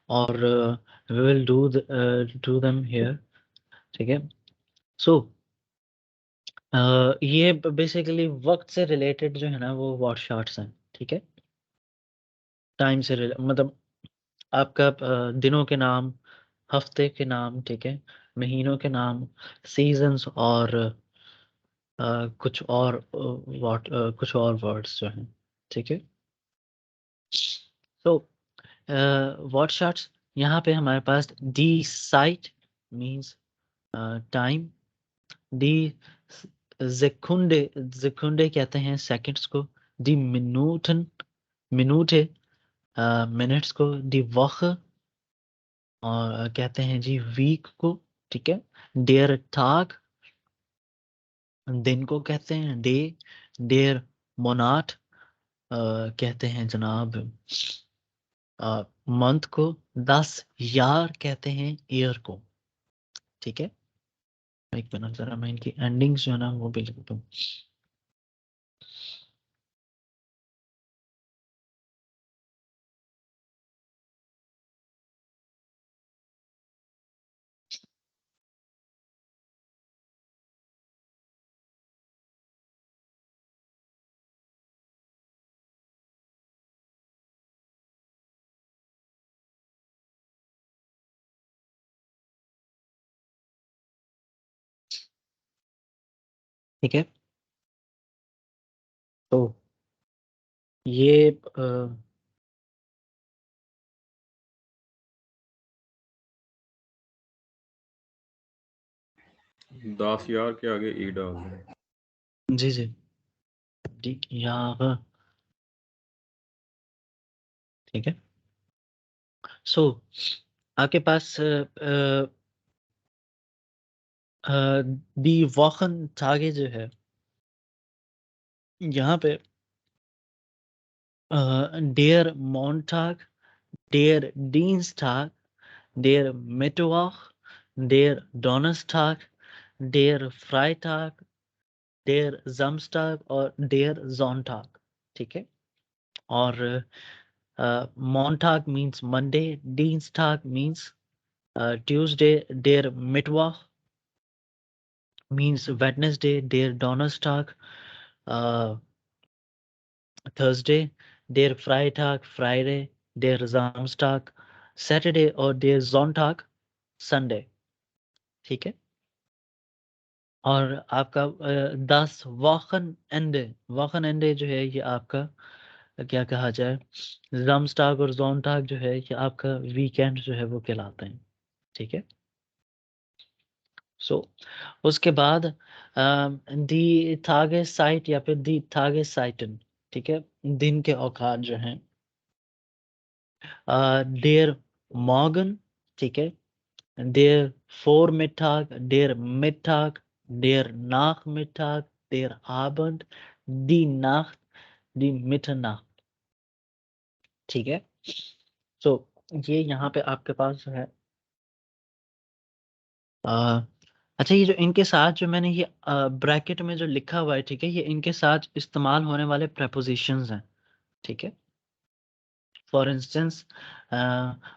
और we will do them here, ठीक है। सो ये बेसिकली वक्त से रिलेटेड जो है ना वो वर्ड शॉर्ट्स हैं, ठीक है। टाइम से मतलब आपका दिनों के नाम, हफ्ते के नाम, ठीक है, महीनों के नाम, सीजन्स और कुछ और कुछ और वर्ड्स जो हैं, ठीक है। सो वर्ड शॉर्ट्स, यहाँ पे हमारे पास दी साइट मीन्स टाइम, दी सेkunde, सेकुंडे कहते हैं सेकंड्स को, दी मिनूटन, मिनूटे मिनट्स को, दी वॉक और कहते हैं जी वीक को, ठीक है। डेयर टाग दिन को कहते हैं डे, डेयर मोनाट कहते हैं जनाब मंथ को, 10 यार कहते हैं ईयर को, ठीक है। एक मिनट जरा मैं इनकी एंडिंग्स जो है ना वो भी लिख दूं। ठीक है, तो ये 10 यार के आगे ई डाल दें। जी जी, यार, ठीक है। सो आपके पास दी वॉकन तागे जो है यहाँ पे डेयर मॉन्टाग, डेयर डीन्स्टाग, डेयर मिटवाख, डेयर डोनस्टाग, डेयर फ्राइटाग, डेयर जमस्टाग और डेयर जोनटाग, ठीक है। और मॉन्टाग मीन्स मंडे, डीन्स्टाग मीन्स ट्यूसडे, डेयर मिटवाख means Wednesday, der Donnerstag, uh, Thursday, der Freitag, Friday, der Samstag, Saturday और der Sonntag, Sunday, ठीक है। और आपका 10 वॉकन एंडे, वॉकन एंडे जो है ये आपका क्या कहा जाए, जमस्टाग और जोनटाग जो है ये आपका वीकेंड जो है वो कहलाते हैं, ठीक है। सो उसके बाद दी थागे साइट या फिर दी थागे साइटन, ठीक है, दिन के औकात जो हैं डेर मॉर्गन, ठीक है, डेर फोर मिठाग, डेर मिठाग, डेर नाख मिठाग, डेर आबंद, दी नाcht, दी मिटरनाcht, ठीक है। सो ये यहाँ पे आपके पास जो है अच्छा, ये जो इनके साथ जो मैंने ये ब्रैकेट में जो लिखा हुआ है, ठीक है, ये इनके साथ इस्तेमाल होने वाले prepositions हैं, ठीक है। फॉर इंस्टेंस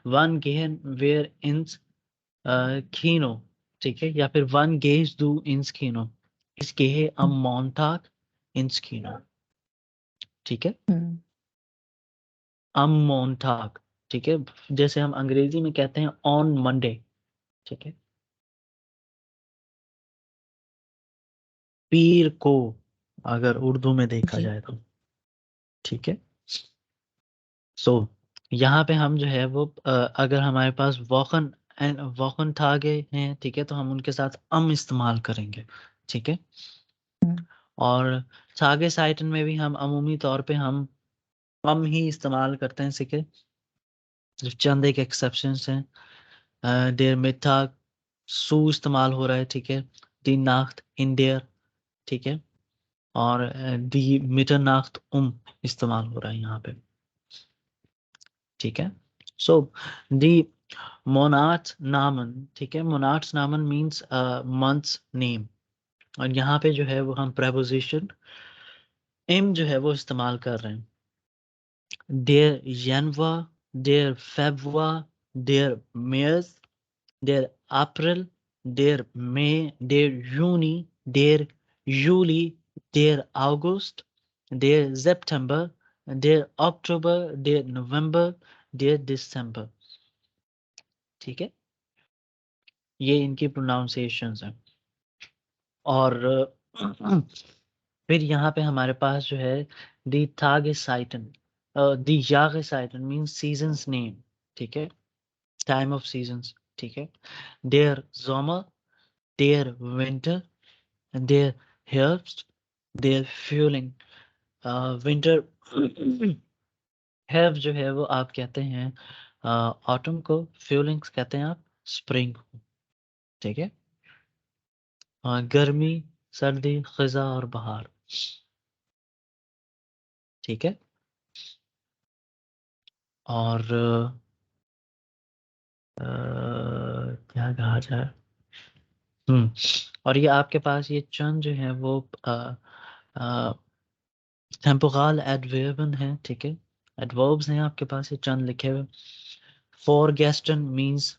वन गेहन वेयर इंस खीनो, ठीक है, या फिर वन गेज दू इंस खीनो, इस गेहे अम मोन्टाग इंस खीनो, ठीक है। अम मोन्टाग, ठीक है, जैसे हम अंग्रेजी में कहते हैं ऑन मंडे, ठीक है, पीर को अगर उर्दू में देखा जी। जाए तो, ठीक है। सो यहाँ पे हम जो है वो अगर हमारे पास वॉकन एंड वॉकन थागे हैं, ठीक है, तो हम उनके साथ अम इस्तेमाल करेंगे, ठीक है। और थागे साइटन में भी हम अमूमी तौर पे हम अम ही इस्तेमाल करते हैं, ठीक है। जो चंद एक एक्सेप्शंस हैं, देर मिथाग सू इस्तेमाल हो रहा है, ठीक है, दी नाख्त इन देयर, ठीक है, और दी मिटरनाख्त इस्तेमाल हो रहा है यहाँ पे, ठीक है। सो दी मोनाट्स नामन, ठीक है, मोनाट्स नामन मीन्स मंथ्स नेम, और यहाँ पे जो है वो हम प्रेपोजिशन एम जो है वो इस्तेमाल कर रहे हैं, देयर जनवा, there फेबवा, der März, der April, der Mai, der Juni, der Juli, der August, der September, der Oktober, der November, der December. ठीक है, ये इनकी प्रोनाउंसिएशंस हैं। और फिर यहाँ पे हमारे पास जो है दी Tageszeiten, दी Jahreszeiten मीन्स सीजन्स नेम, ठीक है, टाइम ऑफ सीजन्स, ठीक है। Der Sommer, der Winter, der Herbst, der Frühling, विंटर, हेर्ब जो है वो आप कहते हैं ऑटम को, फ्यूलिंग्स कहते हैं आप स्प्रिंग को, ठीक है। गर्मी, सर्दी, खज़ा और बहार, ठीक है। और क्या कहा जाए, और ये आपके पास ये चंद जो है वो टेम्पोरल एडवर्बन है, ठीक है, एडवर्ब्स हैं आपके पास ये चंद लिखे हुए। फॉर गेस्टन मीन्स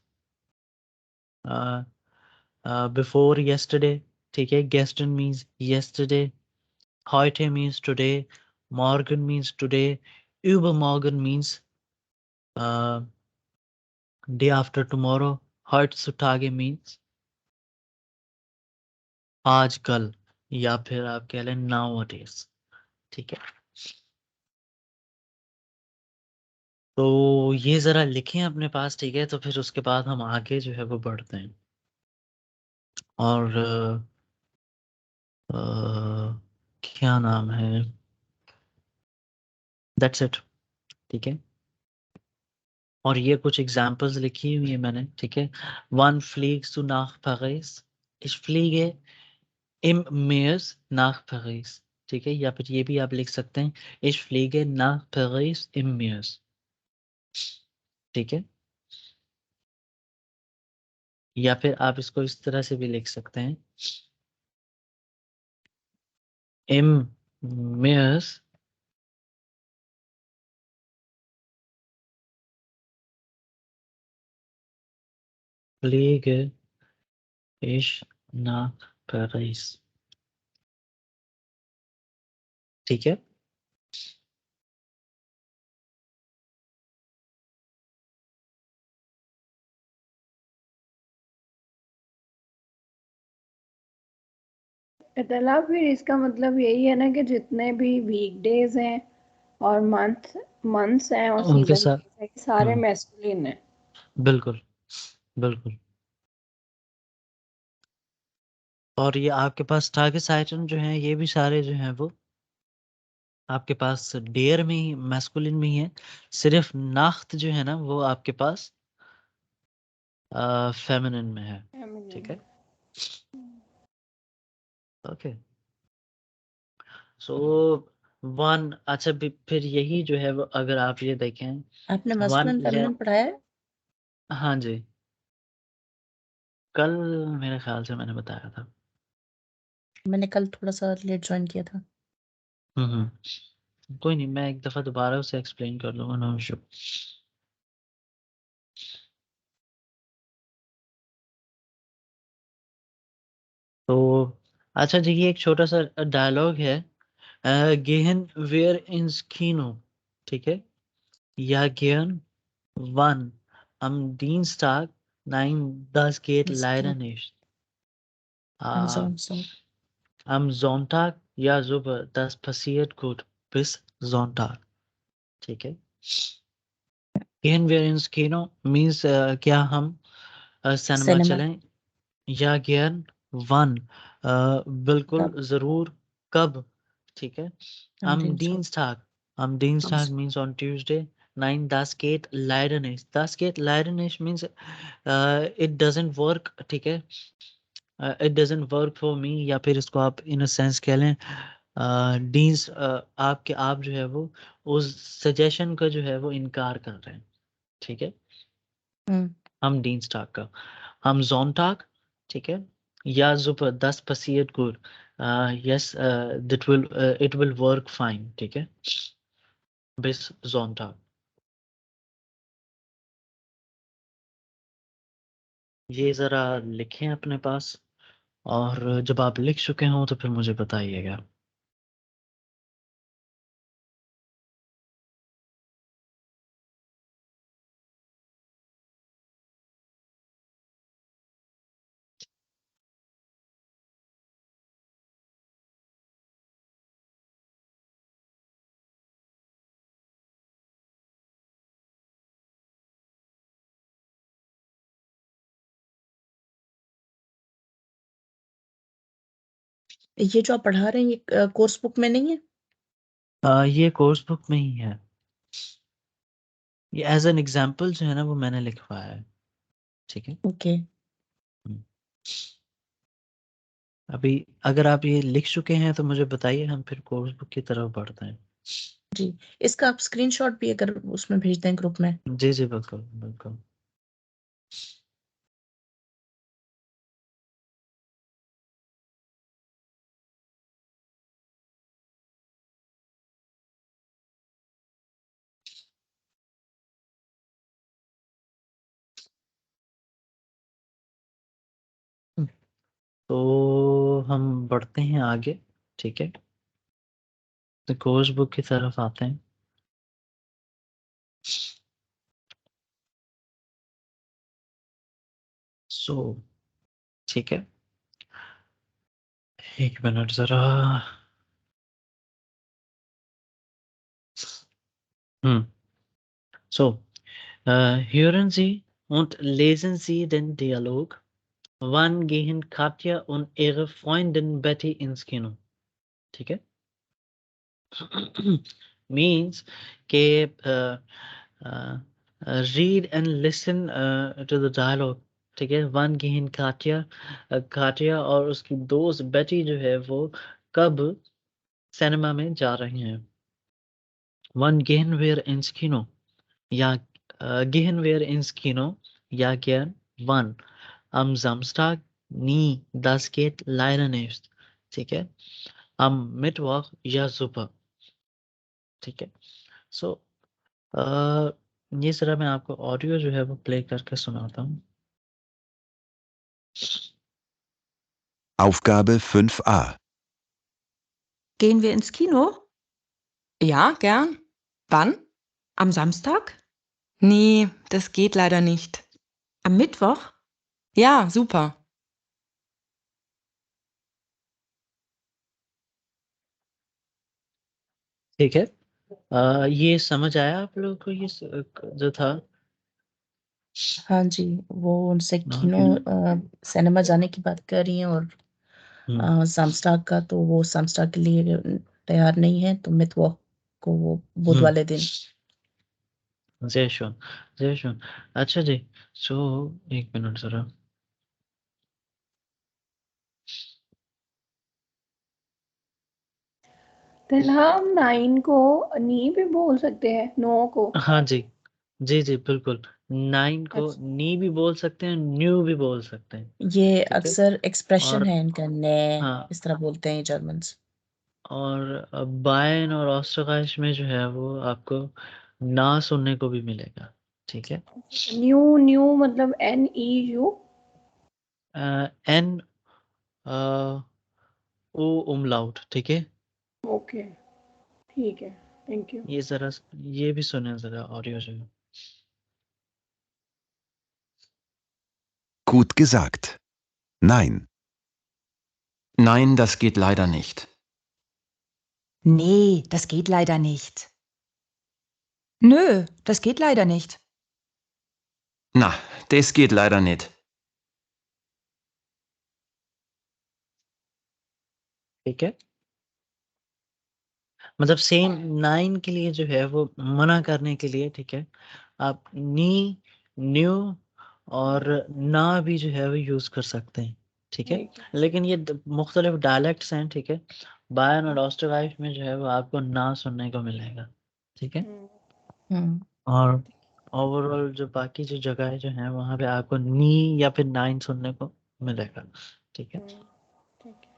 बिफोर yesterday, ठीक है, गेस्टन means yesterday, heute means today, morgen means today, übermorgen means day after tomorrow, heutzutage means आजकल, या फिर आप कह लें nowadays, ठीक है। तो ये ज़रा लिखें अपने पास, ठीक है, तो फिर उसके बाद हम आगे जो है वो बढ़ते हैं। और क्या नाम है, दैट्स इट, ठीक है। और ये कुछ एग्जांपल्स लिखी हुई है मैंने, ठीक है। वन फ्लीग्स टू nach Paris, ich fliege im März nach Paris, ठीक है। या फिर ये भी आप लिख सकते हैं, ich fliege nach Paris im März, ठीक है। या फिर आप इसको इस तरह से भी लिख सकते हैं, im März fliege ich nach Paris, ठीक है। इतना फिर इसका मतलब यही है ना कि जितने भी वीकडेज हैं और मंथ्स हैं और उनके सीजन साथ हैं सारे मैस्कुलिन हैं। बिल्कुल बिल्कुल। और ये आपके पास टारगेट आइटम जो हैं ये भी सारे जो हैं वो आपके पास डेयर में ही, मैस्कुलिन में ही है। सिर्फ नाख्त जो है ना वो आपके पास फेमिनिन में है, ठीक है। ओके, सो वन, अच्छा फिर यही जो है वो अगर आप ये देखें, आपने वन मस्कुलिन फेमिनिन पढ़ाया है? हाँ जी, कल मेरे ख्याल से मैंने बताया था। मैंने कल थोड़ा सा लेट ज्वाइन किया था। कोई नहीं, मैं एक दफा दोबारा उसे एक्सप्लेन कर लूंगा, नो इशू। तो अच्छा जी, ये एक छोटा सा डायलॉग है, गेहन वेयर इन स्कीनो, ठीक है, या गेहन one am Dienstag, nein, das geht leider nicht. Ansonsten. Am Sonntag, ja super, das passiert gut, bis Sonntag, ठीक है। Gehen wir ins Kino means क्या हम सिनेमा सिनेमा चलें, या gern wann, बिल्कुल तब जरूर, कब, ठीक है। am Am Dienstag. Dienstag, am Am Dienstag means on Tuesday. Nein, das geht leider nicht. Das geht leider nicht means it doesn't work, ठीक है। It doesn't work for me, या फिर इसको आप इन अ सेंस कह लें, डीन्स आपके आप जो है वो उस सजेशन का जो है वो इनकार कर रहे हैं, ठीक है। हम Dienstag का, हम Sonntag, ठीक है, या super, das passiert gut, yes, that will it will work fine, ठीक है, bis Sonntag। ये ज़रा लिखें अपने पास, और जब आप लिख चुके हों तो फिर मुझे बताइएगा। ये जो आप पढ़ा रहे हैं ये कोर्स बुक में नहीं है? ये कोर्स बुक में ही है। ये एज़ एन एग्ज़ाम्पल जो है ना वो मैंने लिखवाया है, ठीक है? ओके। हुँ। अभी अगर आप ये लिख चुके हैं तो मुझे बताइए, हम फिर कोर्स बुक की तरफ बढ़ते हैं। जी, इसका आप स्क्रीनशॉट भी अगर उसमें भेज दें ग्रुप में। जी, जी, बिल्कुल, बिल्कुल। तो हम बढ़ते हैं आगे, ठीक है? तो कोर्स बुक की तरफ आते हैं। सो ठीक है, 1 मिनट ज़रा। हुँ, so, hören Sie und lesen Sie den Dialog. Wann gehen Katja und ihre Freundin Betty ins Kino? ठीक है? Means कि uh, read and listen to the dialogue, ठीक है? Wann gehen Katja और उसकी दोस्त बेटी जो है वो कब सिनेमा में जा रही हैं? Wann gehen wir ins Kino? Ja, gehen wir ins Kino? Ja, gern. Wann? Am Samstag? Nie, das geht leider nicht. ठीक है? Am Mittwoch? Ja, super. ठीक है? सो ये ज़रा मैं आपको ऑडियो जो है वो प्ले करके सुनाता हूँ। Aufgabe 5a. Gehen wir ins Kino? Ja, gern. Wann? Am Samstag? Nee, das geht leider nicht. Am Mittwoch? Ja, super. ठीक है? ये समझ आया आप लोगों को, ये जो था? हाँ जी, वो उनसे किनो ओके। सिनेमा जाने की बात कर रही हैं और samstag का तो वो samstag के लिए तैयार नहीं है, तो मिttwoch को वो बुध वाले दिन। sehr schön, sehr schön. अच्छा जी, सो 1 मिनट ज़रा। देन हम 9 को नी भी बोल सकते हैं, नो को। हाँ जी। जी, जी, बिल्कुल। 9 को अच्छा, नी भी बोल सकते हैं, न्यू भी बोल सकते हैं, ये ठीक है? अक्सर एक्सप्रेशन और है इनका ने हाँ, इस तरह बोलते हैं ये जर्मन्स। और बायर्न और ओस्टरगाइश में जो है वो आपको ना सुनने को भी मिलेगा, ठीक है? न्यू न्यू मतलब NEU। एन अ, ओ उमलाउट, ठीक है? ओके, ठीक है, थैंक यू। ये ज़रा ये भी सुनें ज़रा ऑडियो जो है। Gut gesagt. Nein. Nein, das geht leider nicht. Nee, das geht leider nicht. Nö, das geht leider nicht. Na, das geht leider nicht. ठीक है? मतलब सेम 9 के लिए जो है वो मना करने के लिए, ठीक है? आप नी, न्यू और ना भी जो है वो यूज़ कर सकते हैं, ठीक है? ठीक है। लेकिन ये द मुख्तलिफ डायलेक्ट्स हैं, ठीक है? बायर्न और ओस्टरगाइश में जो है वो आपको ना सुनने को मिलेगा, ठीक है? हुँ। और ओवरऑल जो बाकी जो जगहें जो हैं वहाँ पे आपको नी या फिर नाइन सुनने को मिलेगा, ठीक है? ठीक है।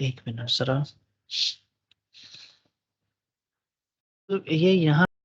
1 मिनट ज़रा। तो ये यहाँ